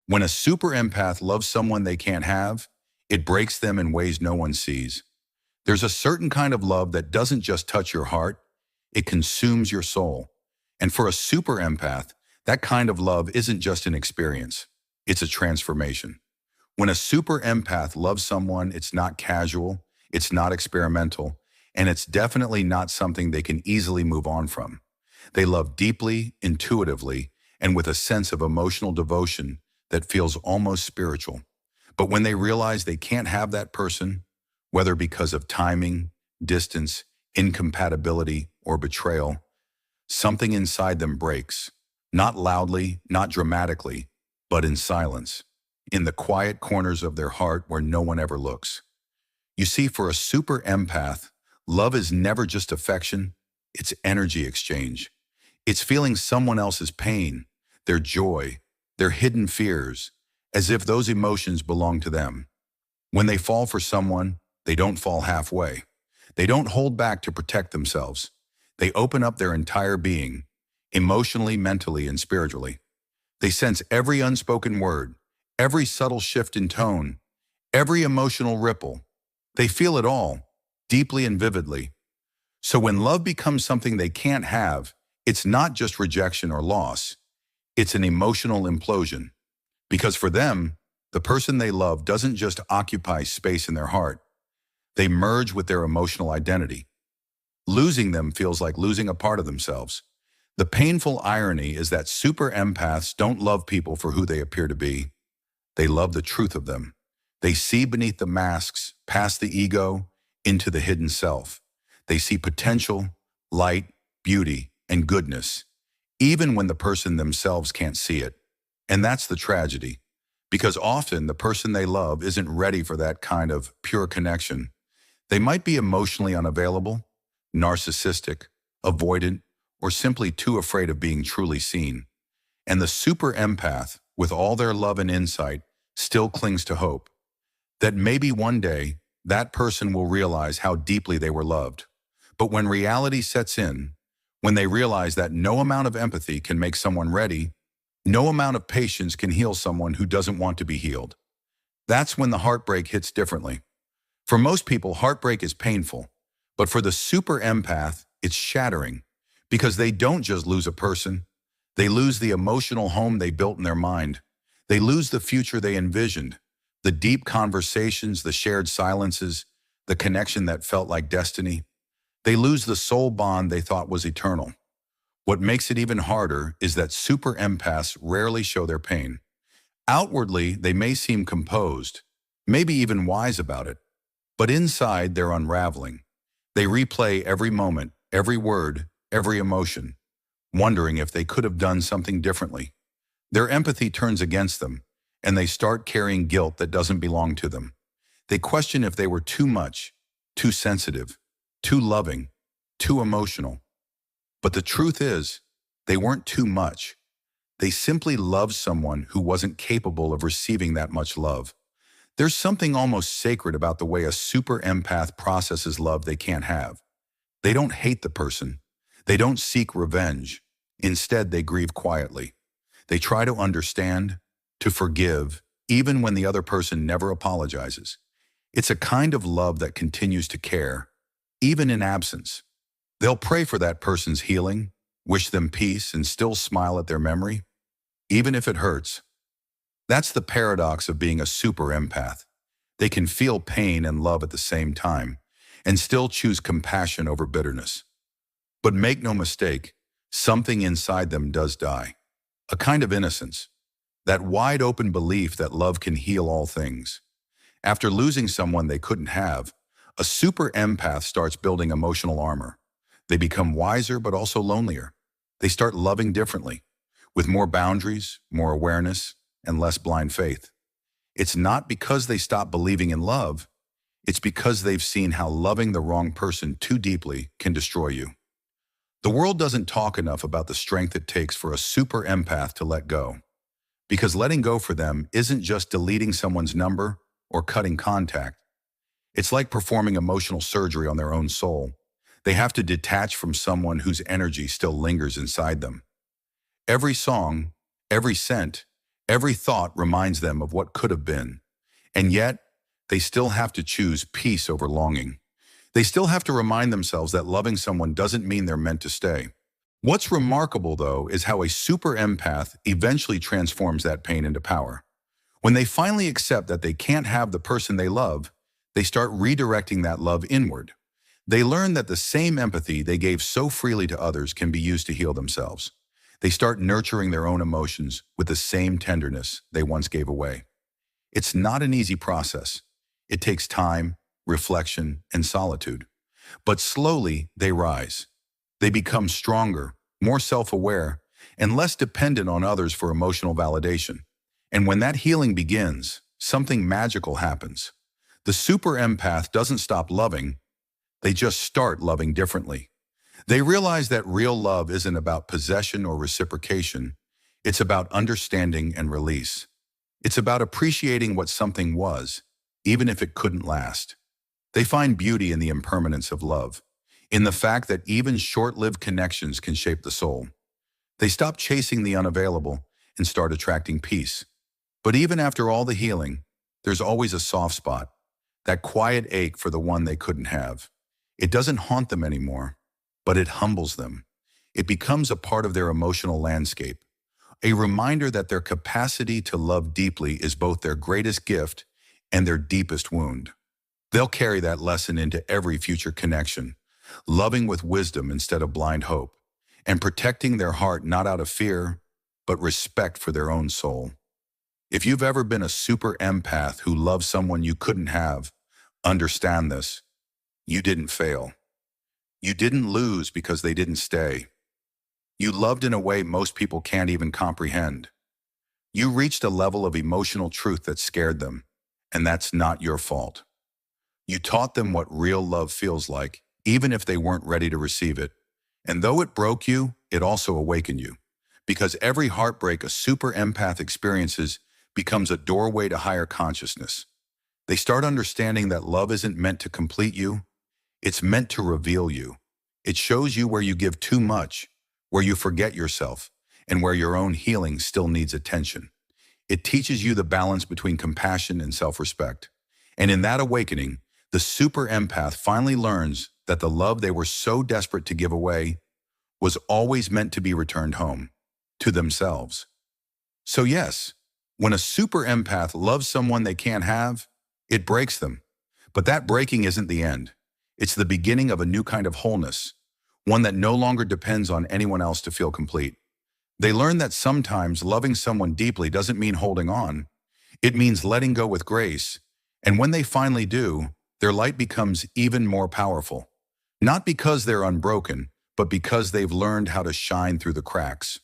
When a super empath loves someone they can't have, it breaks them in ways no one sees. There's a certain kind of love that doesn't just touch your heart, it consumes your soul. And for a super empath, that kind of love isn't just an experience, it's a transformation. When a super empath loves someone, it's not casual, it's not experimental, and it's definitely not something they can easily move on from. They love deeply, intuitively, and with a sense of emotional devotion that feels almost spiritual. But when they realize they can't have that person, whether because of timing, distance, incompatibility, or betrayal, something inside them breaks. Not loudly, not dramatically, but in silence, in the quiet corners of their heart where no one ever looks. You see, for a super empath, love is never just affection, it's energy exchange. It's feeling someone else's pain, their joy, their hidden fears, as if those emotions belong to them. When they fall for someone, they don't fall halfway. They don't hold back to protect themselves. They open up their entire being, emotionally, mentally, and spiritually. They sense every unspoken word, every subtle shift in tone, every emotional ripple. They feel it all, deeply and vividly. So when love becomes something they can't have, it's not just rejection or loss. It's an emotional implosion. Because for them, the person they love doesn't just occupy space in their heart. They merge with their emotional identity. Losing them feels like losing a part of themselves. The painful irony is that super empaths don't love people for who they appear to be. They love the truth of them. They see beneath the masks, past the ego, into the hidden self. They see potential, light, beauty, and goodness, even when the person themselves can't see it. And that's the tragedy, because often the person they love isn't ready for that kind of pure connection. They might be emotionally unavailable, narcissistic, avoidant, or simply too afraid of being truly seen. And the super empath, with all their love and insight, still clings to hope that maybe one day that person will realize how deeply they were loved. But when reality sets in, when they realize that no amount of empathy can make someone ready, no amount of patience can heal someone who doesn't want to be healed, that's when the heartbreak hits differently. For most people, heartbreak is painful, but for the super empath, it's shattering, because they don't just lose a person, they lose the emotional home they built in their mind. They lose the future they envisioned, the deep conversations, the shared silences, the connection that felt like destiny. They lose the soul bond they thought was eternal. What makes it even harder is that super empaths rarely show their pain. Outwardly, they may seem composed, maybe even wise about it, but inside they're unraveling. They replay every moment, every word, every emotion, wondering if they could have done something differently. Their empathy turns against them, and they start carrying guilt that doesn't belong to them. They question if they were too much, too sensitive, too loving, too emotional. But the truth is, they weren't too much. They simply loved someone who wasn't capable of receiving that much love. There's something almost sacred about the way a super empath processes love they can't have. They don't hate the person. They don't seek revenge. Instead, they grieve quietly. They try to understand, to forgive, even when the other person never apologizes. It's a kind of love that continues to care, even in absence. They'll pray for that person's healing, wish them peace, and still smile at their memory, even if it hurts. That's the paradox of being a super empath. They can feel pain and love at the same time, and still choose compassion over bitterness. But make no mistake, something inside them does die. A kind of innocence, that wide-open belief that love can heal all things. After losing someone they couldn't have, a super empath starts building emotional armor. They become wiser but also lonelier. They start loving differently, with more boundaries, more awareness, and less blind faith. It's not because they stop believing in love, it's because they've seen how loving the wrong person too deeply can destroy you. The world doesn't talk enough about the strength it takes for a super empath to let go. Because letting go for them isn't just deleting someone's number or cutting contact. It's like performing emotional surgery on their own soul. They have to detach from someone whose energy still lingers inside them. Every song, every scent, Every thought reminds them of what could have been. And yet, they still have to choose peace over longing. They still have to remind themselves that loving someone doesn't mean they're meant to stay. What's remarkable, though, is how a super empath eventually transforms that pain into power. When they finally accept that they can't have the person they love, they start redirecting that love inward. They learn that the same empathy they gave so freely to others can be used to heal themselves. They start nurturing their own emotions with the same tenderness they once gave away. It's not an easy process. It takes time, reflection, and solitude. But slowly, they rise. They become stronger, more self-aware, and less dependent on others for emotional validation. And when that healing begins, something magical happens. The super empath doesn't stop loving, they just start loving differently. They realize that real love isn't about possession or reciprocation. It's about understanding and release. It's about appreciating what something was, even if it couldn't last. They find beauty in the impermanence of love, in the fact that even short-lived connections can shape the soul. They stop chasing the unavailable and start attracting peace. But even after all the healing, there's always a soft spot, that quiet ache for the one they couldn't have. It doesn't haunt them anymore, but it humbles them. It becomes a part of their emotional landscape, a reminder that their capacity to love deeply is both their greatest gift and their deepest wound. They'll carry that lesson into every future connection, loving with wisdom instead of blind hope, and protecting their heart not out of fear, but respect for their own soul. If you've ever been a super empath who loved someone you couldn't have, understand this. You didn't fail. You didn't lose because they didn't stay. You loved in a way most people can't even comprehend. You reached a level of emotional truth that scared them, and that's not your fault. You taught them what real love feels like, even if they weren't ready to receive it. And though it broke you, it also awakened you. Because every heartbreak a super empath experiences becomes a doorway to higher consciousness. They start understanding that love isn't meant to complete you, it's meant to reveal you. It shows you where you give too much, where you forget yourself, and where your own healing still needs attention. It teaches you the balance between compassion and self-respect. And in that awakening, the super empath finally learns that the love they were so desperate to give away was always meant to be returned home, to themselves. So yes, when a super empath loves someone they can't have, it breaks them. But that breaking isn't the end. It's the beginning of a new kind of wholeness, one that no longer depends on anyone else to feel complete. They learn that sometimes loving someone deeply doesn't mean holding on. It means letting go with grace. And when they finally do, their light becomes even more powerful. Not because they're unbroken, but because they've learned how to shine through the cracks.